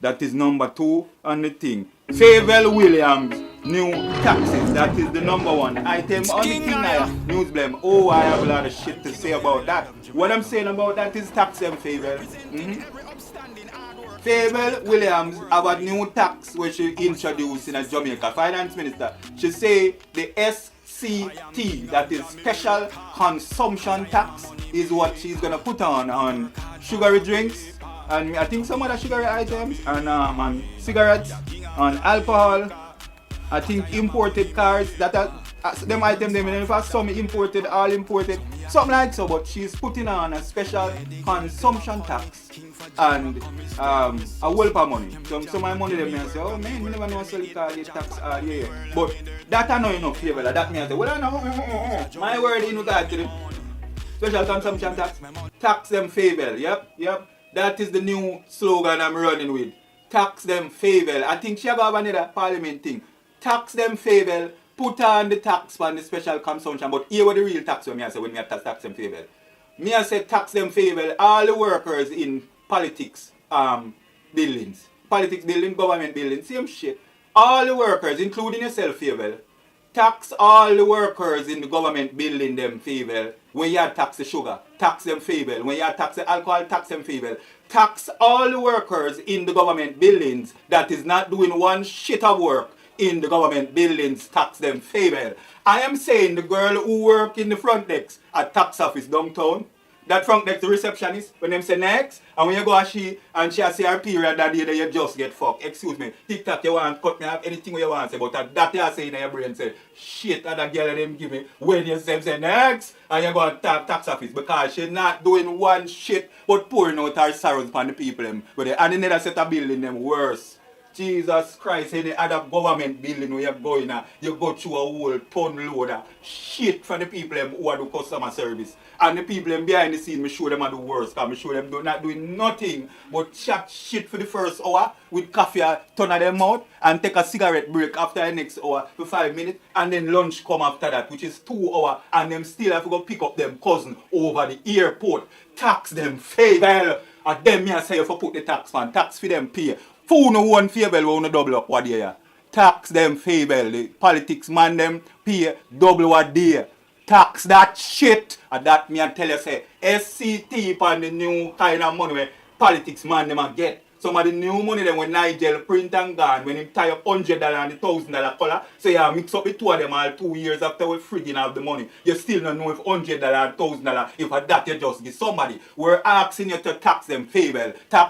That is number 2 on the thing. Fayvel Williams, new taxes. That is the number 1 item on the thing. Nyah, news blame. Oh, I have a lot of shit to say about that. What I'm saying about that is tax them, Fayvel. Fayvel Williams have a new tax which she introduced in a Jamaica finance minister. She say the SCT, that is special consumption tax, is what she's gonna put on sugary drinks and I think some other sugary items and cigarettes, on alcohol. I think imported cars, that are them items them in fact some imported, all imported, something like so, but she's putting on a special consumption tax and a whole of money. Some of my money them say, oh man, we never know sell it all the tax all year. But that are not enough favor. That means say, well I know my word in regard to the special consumption tax. Tax them Fayvel. Yep. That is the new slogan I'm running with. Tax them Fayvel. I think she have another parliament thing. Tax them Fayvel. Put on the tax on the special consumption. But here what the real tax when I say when I tax them Fayvel. Me I say tax them Fayvel. All the workers in politics buildings. Politics building, government building, same shit. All the workers, including yourself, Fayvel. Tax all the workers in the government building them, Fayvel. When you tax the sugar, tax them, Fayvel. When you tax the alcohol, tax them, Fayvel. Tax all the workers in the government buildings that is not doing one shit of work in the government buildings, tax them, Fayvel. I am saying the girl who work in the front desk at tax office downtown, that front desk, the receptionist, when them say next, and when you go and she say her period that day that you just get fucked. Excuse me, TikTok you want cut me off anything you want to say, but that you say in your brain say, shit, that girl them give me when you say next, and you go and talk tax office because she not doing one shit but pouring out her sorrows upon the people them. And another set of building them worse. Jesus Christ, any other government building where you're going at, you go through a whole ton load of shit for the people who are do customer service. And the people behind the scene, me show them are the worst, because me show them do not doing nothing but chat shit for the first hour with coffee turn of them out and take a cigarette break after the next hour for 5 minutes and then lunch come after that, which is 2 hours, and them still have to go pick up them cousin over the airport. Tax them Fayvel. And them me I say you for put the tax man, tax for them pay. Food no one Fayvel will not double up what they are. Tax them Fayvel. The politics man them pay double what they are. Tax that shit. And that me I tell you say SCT upon the new kind of money where politics man them a get. Some of the new money them when Nigel print and gone, when him tie up $100 and the $1,000 color, so you mix up the two of them all 2 years after we frigging have the money. You still don't know if $100 and $1,000, if that you just give somebody. We're asking you to tax them Fayvel. Tax